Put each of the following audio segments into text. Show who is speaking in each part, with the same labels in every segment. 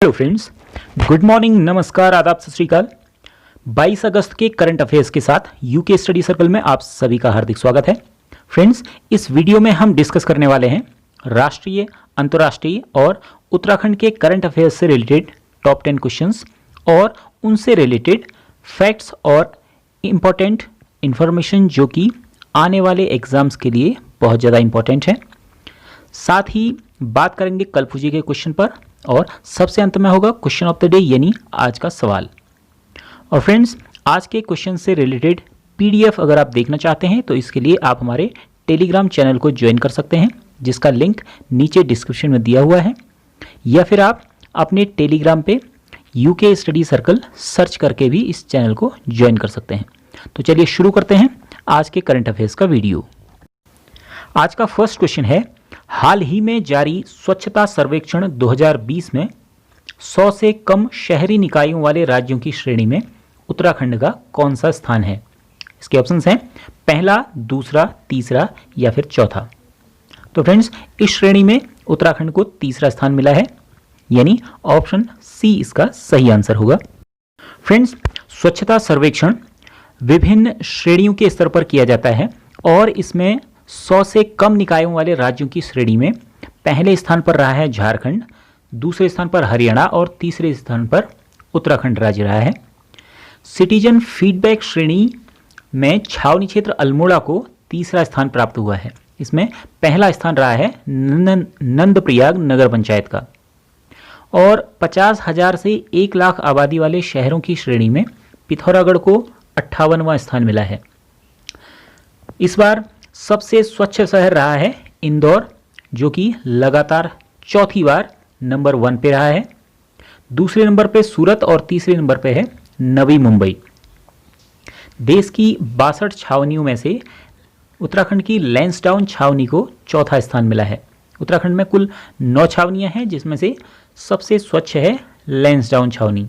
Speaker 1: Hello friends, good morning, नमस्कार, आदाब, सत श्री अकाल। 22 अगस्त के करंट अफेयर्स के साथ यूके स्टडी सर्कल में आप सभी का हार्दिक स्वागत है। फ्रेंड्स, इस वीडियो में हम डिस्कस करने वाले हैं राष्ट्रीय, अंतर्राष्ट्रीय और उत्तराखंड के करंट अफेयर्स से रिलेटेड टॉप 10 क्वेश्चंस और उनसे रिलेटेड फैक्ट्स और इम्पॉर्टेंट इंफॉर्मेशन जो कि आने वाले एग्जाम्स के लिए बहुत ज़्यादा इंपॉर्टेंट है। साथ ही बात करेंगे कल पूछे गए क्वेश्चन पर और सबसे अंत में होगा क्वेश्चन ऑफ द डे यानी आज का सवाल। और फ्रेंड्स, आज के क्वेश्चन से रिलेटेड पीडीएफ अगर आप देखना चाहते हैं तो इसके लिए आप हमारे टेलीग्राम चैनल को ज्वाइन कर सकते हैं, जिसका लिंक नीचे डिस्क्रिप्शन में दिया हुआ है, या फिर आप अपने टेलीग्राम पे यूके स्टडी सर्कल सर्च करके भी इस चैनल को ज्वाइन कर सकते हैं। तो चलिए शुरू करते हैं आज के करंट अफेयर्स का वीडियो। आज का फर्स्ट क्वेश्चन है, हाल ही में जारी स्वच्छता सर्वेक्षण 2020 में 100 से कम शहरी निकायों वाले राज्यों की श्रेणी में उत्तराखंड का कौन सा स्थान है? इसके ऑप्शंस हैं पहला, दूसरा, तीसरा या फिर चौथा। तो फ्रेंड्स, इस श्रेणी में उत्तराखंड को तीसरा स्थान मिला है, यानी ऑप्शन सी इसका सही आंसर होगा। फ्रेंड्स, स्वच्छता सर्वेक्षण विभिन्न श्रेणियों के स्तर पर किया जाता है और इसमें 100 से कम निकायों वाले राज्यों की श्रेणी में पहले स्थान पर रहा है झारखंड, दूसरे स्थान पर हरियाणा और तीसरे स्थान पर उत्तराखंड राज्य रहा है। सिटीजन फीडबैक श्रेणी में छावनी क्षेत्र अल्मोड़ा को तीसरा स्थान प्राप्त हुआ है। इसमें पहला स्थान रहा है नंदप्रयाग नगर पंचायत का। और 50,000 से 1 लाख आबादी वाले शहरों की श्रेणी में पिथौरागढ़ को 58वां स्थान मिला है। इस बार सबसे स्वच्छ शहर रहा है इंदौर, जो कि लगातार चौथी बार नंबर 1 पे रहा है। दूसरे नंबर पे सूरत और तीसरे नंबर पे है नवी मुंबई। देश की 62 छावनियों में से उत्तराखंड की लैंसडाउन छावनी को चौथा स्थान मिला है। उत्तराखंड में कुल 9 छावनियां हैं, जिसमें से सबसे स्वच्छ है लैंसडाउन छावनी।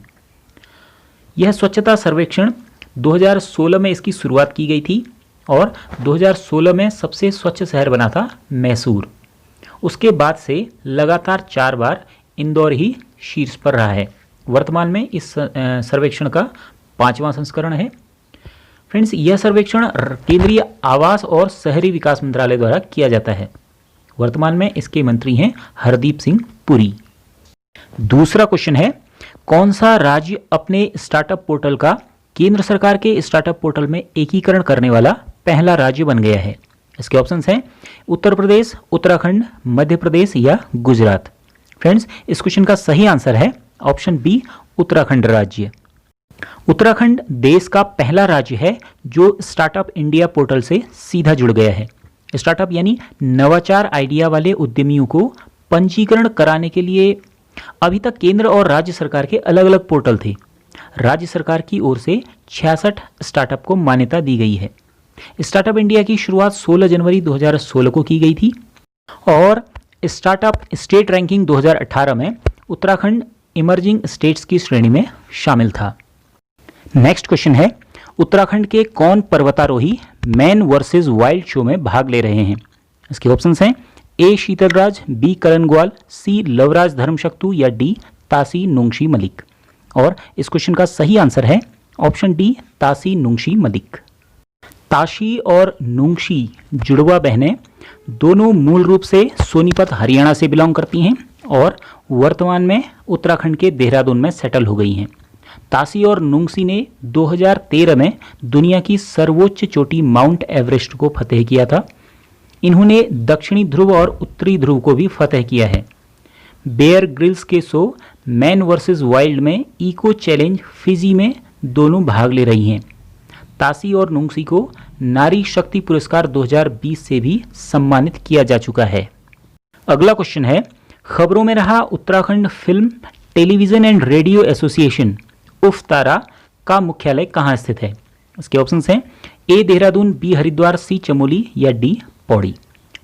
Speaker 1: यह स्वच्छता सर्वेक्षण 2016 में इसकी शुरुआत की गई थी और 2016 में सबसे स्वच्छ शहर बना था मैसूर। उसके बाद से लगातार 4 बार इंदौर ही शीर्ष पर रहा है। वर्तमान में इस सर्वेक्षण का 5वां संस्करण है। फ्रेंड्स, यह सर्वेक्षण केंद्रीय आवास और शहरी विकास मंत्रालय द्वारा किया जाता है। वर्तमान में इसके मंत्री हैं हरदीप सिंह पुरी। दूसरा क्वेश्चन है, कौन सा राज्य अपने स्टार्टअप पोर्टल का केंद्र सरकार के स्टार्टअप पोर्टल में एकीकरण करने वाला पहला राज्य बन गया है? इसके ऑप्शंस हैं उत्तर प्रदेश, उत्तराखंड, मध्य प्रदेश या गुजरात। फ्रेंड्स, इस क्वेश्चन का सही आंसर है ऑप्शन बी, उत्तराखंड राज्य। उत्तराखंड देश का पहला राज्य है जो स्टार्टअप इंडिया पोर्टल से सीधा जुड़ गया है। स्टार्टअप यानी नवाचार आइडिया वाले उद्यमियों को पंजीकरण कराने के लिए अभी तक केंद्र और राज्य सरकार के अलग अलग पोर्टल थे। राज्य सरकार की ओर से 66 स्टार्टअप को मान्यता दी गई है। स्टार्टअप इंडिया की शुरुआत 16 जनवरी 2016 को की गई थी और स्टार्टअप स्टेट रैंकिंग 2018 में उत्तराखंड इमर्जिंग स्टेट्स की श्रेणी में शामिल था। नेक्स्ट क्वेश्चन है, उत्तराखंड के कौन पर्वतारोही मैन वर्सेस वाइल्ड शो में भाग ले रहे हैं? इसके ऑप्शंस हैं ए शीतलराज, बी करण ग्वाल, सी लवराज धर्मशक्तु या डी तासी नुंगशी मलिक। और इस क्वेश्चन का सही आंसर है ऑप्शन डी, तासी नुंगशी मलिक। ताशी और नुंगशी जुड़वा बहनें दोनों मूल रूप से सोनीपत हरियाणा से बिलोंग करती हैं और वर्तमान में उत्तराखंड के देहरादून में सेटल हो गई हैं। तासी और नुंगशी ने 2013 में दुनिया की सर्वोच्च चोटी माउंट एवरेस्ट को फतेह किया था। इन्होंने दक्षिणी ध्रुव और उत्तरी ध्रुव को भी फतेह किया है। बेयर ग्रिल्स के शो मैन वर्सेस वाइल्ड में इको चैलेंज फिजी में दोनों भाग ले रही हैं। तासी और नुंगशी को नारी शक्ति पुरस्कार 2020 से भी सम्मानित किया जा चुका है। अगला क्वेश्चन है, खबरों में रहा Uttarakhand film, television and radio association UFTARA का मुख्यालय कहाँ स्थित है? इसके ऑप्शंस हैं A Dehradun, B Haridwar, C Chamoli या डी पौड़ी।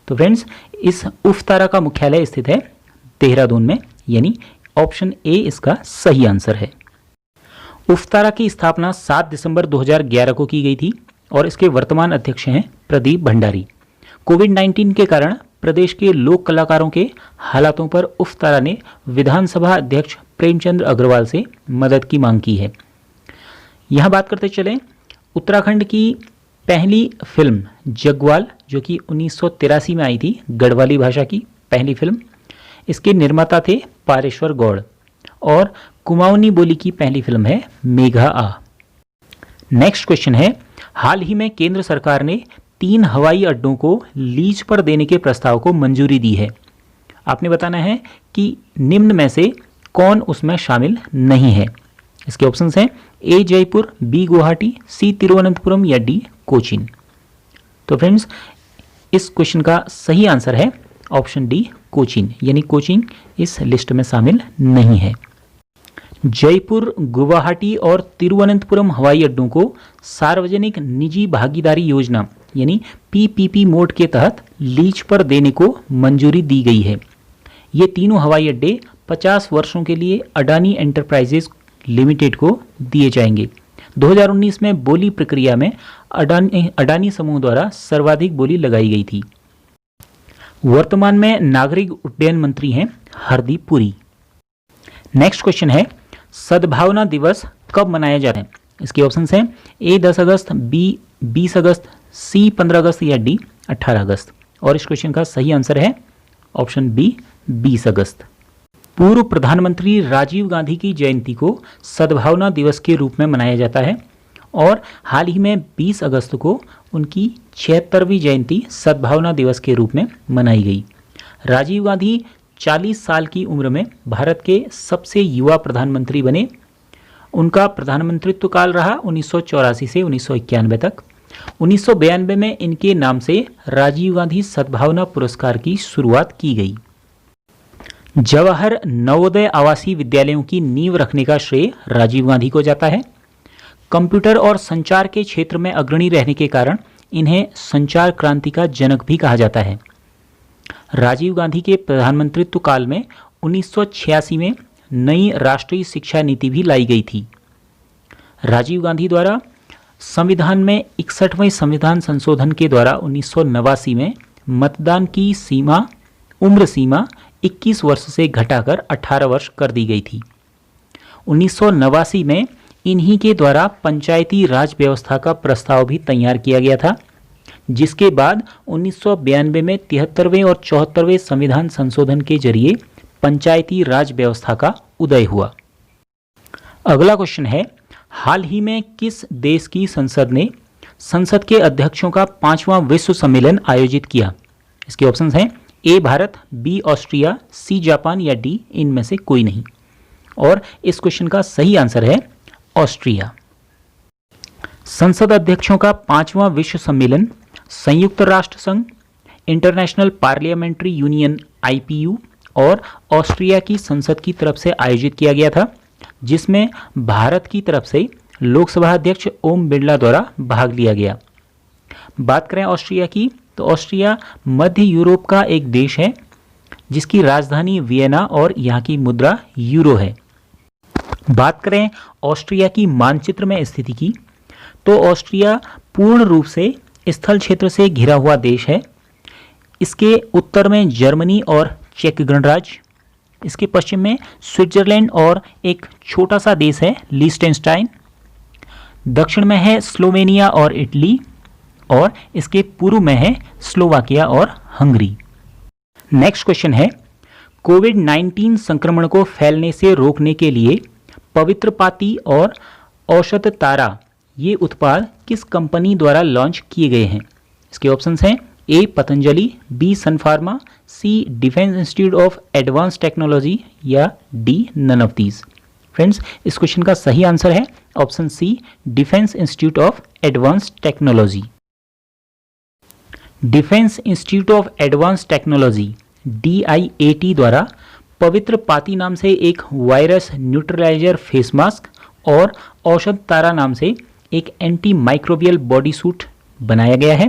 Speaker 1: तो फ्रेंड्स, इस उफ्तारा का मुख्यालय स्थित है देहरादून में, यानी ऑप्शन ए इसका सही आंसर है। उफ्तारा की स्थापना 7 दिसंबर 2011 को की गई थी और इसके वर्तमान अध्यक्ष हैं प्रदीप भंडारी। कोविड-19 के कारण प्रदेश के लोक कलाकारों के हालातों पर उफ्तारा ने विधानसभा अध्यक्ष प्रेमचंद अग्रवाल से मदद की मांग की है। यहाँ बात करते चलें उत्तराखंड की पहली फिल्म जगवाल, जो कि 1983 में आई थी, गढ़वाली भाषा की पहली फिल्म। इसके निर्माता थे पारेश्वर गौड़ और कुमाऊनी बोली की पहली फिल्म है मेघा आ। नेक्स्ट क्वेश्चन है, हाल ही में केंद्र सरकार ने 3 हवाई अड्डों को लीज पर देने के प्रस्ताव को मंजूरी दी है। आपने बताना है कि निम्न में से कौन उसमें शामिल नहीं है। इसके ऑप्शंस हैं ए जयपुर, बी गुवाहाटी, सी तिरुवनंतपुरम या डी कोचीन। तो फ्रेंड्स, इस क्वेश्चन का सही आंसर है ऑप्शन डी कोचीन, यानी कोचीन इस लिस्ट में शामिल नहीं है। जयपुर, गुवाहाटी और तिरुवनंतपुरम हवाई अड्डों को सार्वजनिक निजी भागीदारी योजना यानी पीपीपी मोड के तहत लीज पर देने को मंजूरी दी गई है। ये तीनों हवाई अड्डे 50 वर्षों के लिए अडानी एंटरप्राइजेज लिमिटेड को दिए जाएंगे। 2019 में बोली प्रक्रिया में अडानी समूह द्वारा सर्वाधिक बोली लगाई गई थी। वर्तमान में नागरिक उड्डयन मंत्री हैं हरदीप पुरी। नेक्स्ट क्वेश्चन है, सद्भावना दिवस कब मनाया जाता है? इसके ऑप्शंस हैं ए 10 अगस्त, बी 20 अगस्त, सी 15 अगस्त या डी 18 अगस्त। और इस क्वेश्चन का सही आंसर है ऑप्शन बी 20 अगस्त। पूर्व प्रधानमंत्री राजीव गांधी की जयंती को सद्भावना दिवस के रूप में मनाया जाता है और हाल ही में 20 अगस्त को उनकी 76वीं जयंती सद्भावना दिवस के रूप में मनाई गई। राजीव गांधी 40 साल की उम्र में भारत के सबसे युवा प्रधानमंत्री बने। उनका प्रधानमंत्रित्व काल रहा 1984 से 1991 तक। 1992 में इनके नाम से राजीव गांधी सद्भावना पुरस्कार की शुरुआत की गई। जवाहर नवोदय आवासीय विद्यालयों की नींव रखने का श्रेय राजीव गांधी को जाता है। कंप्यूटर और संचार के क्षेत्र में अग्रणी रहने के कारण इन्हें संचार क्रांति का जनक भी कहा जाता है। राजीव गांधी के प्रधानमंत्रित्व काल में 1986 में नई राष्ट्रीय शिक्षा नीति भी लाई गई थी। राजीव गांधी द्वारा संविधान में 61वें संविधान संशोधन के द्वारा 1989 में मतदान की उम्र सीमा 21 वर्ष से घटाकर 18 वर्ष कर दी गई थी। 1989 में इन्हीं के द्वारा पंचायती राज व्यवस्था का प्रस्ताव भी तैयार किया गया था, जिसके बाद 1992 में 73वें और 74वें संविधान संशोधन के जरिए पंचायती राज व्यवस्था का उदय हुआ। अगला क्वेश्चन है, हाल ही में किस देश की संसद ने संसद के अध्यक्षों का 5वां विश्व सम्मेलन आयोजित किया? इसके ऑप्शंस हैं A Bharat, B Austria, C Japan या डी इनमें से कोई नहीं। और इस क्वेश्चन का सही आंसर है ऑस्ट्रिया। संसद अध्यक्षों का 5वां विश्व सम्मेलन संयुक्त राष्ट्र संघ, इंटरनेशनल पार्लियामेंट्री यूनियन IPU और ऑस्ट्रिया की संसद की तरफ से आयोजित किया गया था, जिसमें भारत की तरफ से लोकसभा अध्यक्ष ओम बिरला द्वारा भाग लिया गया। बात करें ऑस्ट्रिया की, तो ऑस्ट्रिया मध्य यूरोप का एक देश है जिसकी राजधानी वियना और यहाँ की मुद्रा यूरो है। बात करें ऑस्ट्रिया की मानचित्र में स्थिति की, तो ऑस्ट्रिया पूर्ण रूप से स्थल क्षेत्र से घिरा हुआ देश है। इसके उत्तर में जर्मनी और चेक गणराज्य, इसके पश्चिम में स्विट्जरलैंड और एक छोटा सा देश है लीस्टेनस्टाइन, दक्षिण में है स्लोवेनिया और इटली, और इसके पूर्व में है स्लोवाकिया और हंगरी। नेक्स्ट क्वेश्चन है, कोविड-19 संक्रमण को फैलने से रोकने के लिए पवित्र पाती और औषध तारा ये उत्पाद किस कंपनी द्वारा लॉन्च किए गए हैं? इसके ऑप्शंस हैं A Patanjali, B Sun Pharma, C defence institute of advance technology या D none of these. Friends, इस क्वेश्चन का सही आंसर है option C defence institute of advance technology. Defence institute of advance technology DIAT द्वारा पवित्र पाती नाम से एक वायरस न्यूट्रलाइजर फेस मास्क और औषध तारा नाम से एक एंटी माइक्रोबियल बॉडी सूट बनाया गया है।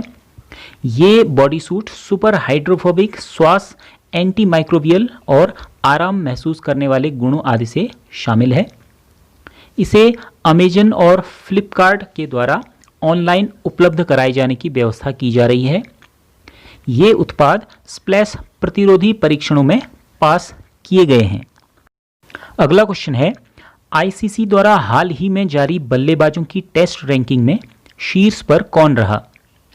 Speaker 1: ये बॉडी सूट सुपर हाइड्रोफोबिक, श्वास, एंटी माइक्रोबियल और आराम महसूस करने वाले गुणों आदि से शामिल है। इसे अमेजन और फ्लिपकार्ट के द्वारा ऑनलाइन उपलब्ध कराए जाने की व्यवस्था की जा रही है। ये उत्पाद स्प्लैश प्रतिरोधी परीक्षणों में पास किए गए हैं। अगला क्वेश्चन है, आईसीसी द्वारा हाल ही में जारी बल्लेबाजों की टेस्ट रैंकिंग में शीर्ष पर कौन रहा?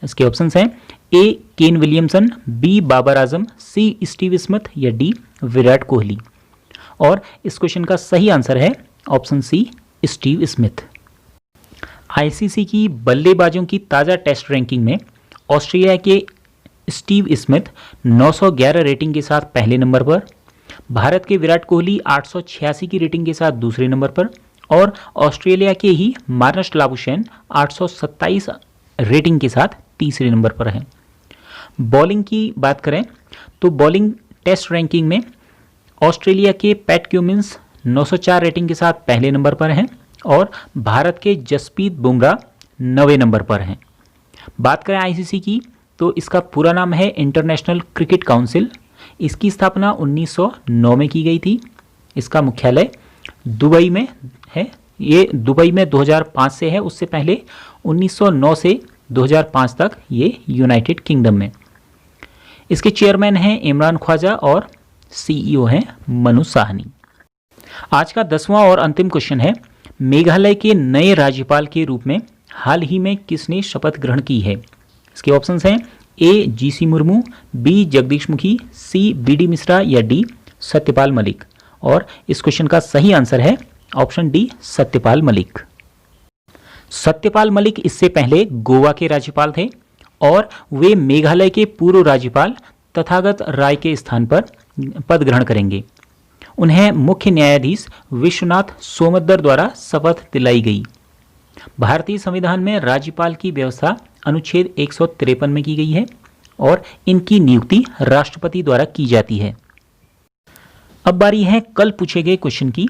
Speaker 1: इसके ऑप्शंस हैं A Kane Williamson, B Babar Azam, C Steve Smith या डी विराट कोहली। और इस क्वेश्चन का सही आंसर है option C Steve Smith. ICC की बल्लेबाजों की ताज़ा टेस्ट रैंकिंग में ऑस्ट्रेलिया के स्टीव स्मिथ 911 रेटिंग के साथ पहले नंबर पर, भारत के विराट कोहली 886 की रेटिंग के साथ दूसरे नंबर पर और ऑस्ट्रेलिया के ही मार्नस लाबुशैन 827 रेटिंग के साथ तीसरे नंबर पर हैं। बॉलिंग की बात करें तो बॉलिंग टेस्ट रैंकिंग में ऑस्ट्रेलिया के पैट क्यूमिंस 904 रेटिंग के साथ पहले नंबर पर हैं और भारत के जसप्रीत बुमराह 9वें नंबर पर हैं। बात करें आईसीसी की तो इसका पूरा नाम है इंटरनेशनल क्रिकेट काउंसिल। इसकी स्थापना 1909 में की गई थी। इसका मुख्यालय दुबई में है। ये दुबई में 2005 से है, उससे पहले 1909 से 2005 तक ये यूनाइटेड किंगडम में। इसके चेयरमैन हैं इमरान ख्वाजा और सीईओ हैं मनु साहनी। आज का 10वां और अंतिम क्वेश्चन है, मेघालय के नए राज्यपाल के रूप में हाल ही में किसने शपथ ग्रहण की है? इसके ऑप्शंस हैं ए जीसी मुर्मू, बी जगदीश मुखी, सी बीडी मिश्रा या डी सत्यपाल मलिक। और इस क्वेश्चन का सही आंसर है ऑप्शन डी सत्यपाल मलिक। सत्यपाल मलिक इससे पहले गोवा के राज्यपाल थे और वे मेघालय के पूर्व राज्यपाल तथागत राय के स्थान पर पद ग्रहण करेंगे। उन्हें मुख्य न्यायाधीश विश्वनाथ सोमद्दर द्वारा शपथ दिलाई गई। भारतीय संविधान में राज्यपाल की व्यवस्था अनुच्छेद 153 में की गई है और इनकी नियुक्ति राष्ट्रपति द्वारा की जाती है। अब बारी है कल पूछे गए क्वेश्चन की।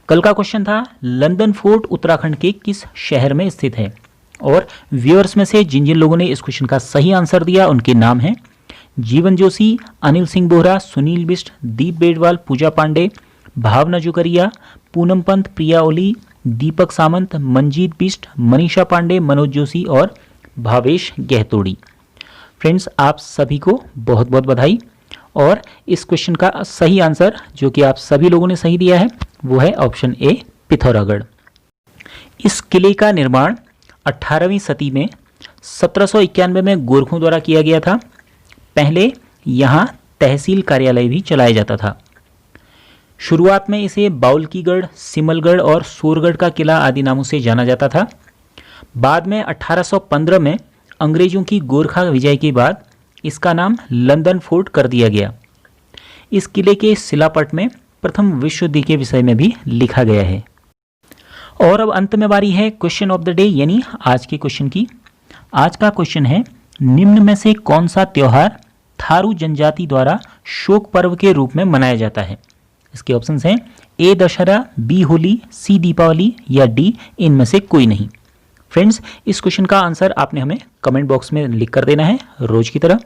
Speaker 1: कल का क्वेश्चन था, लंदन फोर्ट उत्तराखंड के किस शहर में स्थित है? और व्यूअर्स में से जिन जिन लोगों ने इस क्वेश्चन का सही आंसर दिया उनके नाम हैं जीवन जोशी, अनिल सिंह बोहरा, सुनील बिष्ट, दीप बेडवाल, पूजा पांडे, भावना जुकरिया, पूनम पंत, प्रिया ओली, दीपक सामंत, मंजीत बिष्ट, मनीषा पांडे, मनोज जोशी और भावेश गहतोड़ी। फ्रेंड्स, आप सभी को बहुत बहुत बधाई। और इस क्वेश्चन का सही आंसर जो कि आप सभी लोगों ने सही दिया है वो है ऑप्शन ए पिथौरागढ़। इस किले का निर्माण 18वीं सदी में 1791 में गोरखों द्वारा किया गया था। पहले यहाँ तहसील कार्यालय भी चलाया जाता था। शुरुआत में इसे बाउल्कीगढ़, सिमलगढ़ और सूरगढ़ का किला आदि नामों से जाना जाता था। बाद में 1815 में अंग्रेजों की गोरखा विजय के बाद इसका नाम लंदन फोर्ट कर दिया गया। इस किले के शिलापट में प्रथम विश्व युद्ध के विषय में भी लिखा गया है। और अब अंत में बारी है क्वेश्चन ऑफ द डे यानी आज के क्वेश्चन की। आज का क्वेश्चन है, निम्न में से कौन सा त्यौहार थारू जनजाति द्वारा शोक पर्व के रूप में मनाया जाता है? इसके ऑप्शंस हैं ए दशहरा, बी होली, सी दीपावली या डी इनमें से कोई नहीं। फ्रेंड्स, इस क्वेश्चन का आंसर आपने हमें कमेंट बॉक्स में लिख कर देना है रोज की तरह।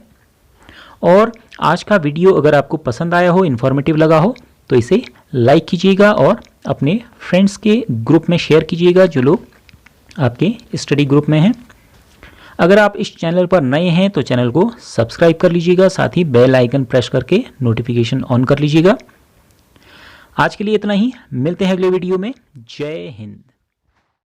Speaker 1: और आज का वीडियो अगर आपको पसंद आया हो, इन्फॉर्मेटिव लगा हो तो इसे लाइक कीजिएगा और अपने फ्रेंड्स के ग्रुप में शेयर कीजिएगा जो लोग आपके स्टडी ग्रुप में हैं। अगर आप इस चैनल पर नए हैं तो चैनल को सब्सक्राइब कर लीजिएगा, साथ ही बेल आइकन प्रेस करके नोटिफिकेशन ऑन कर लीजिएगा। आज के लिए इतना ही, मिलते हैं अगले वीडियो में। जय हिंद।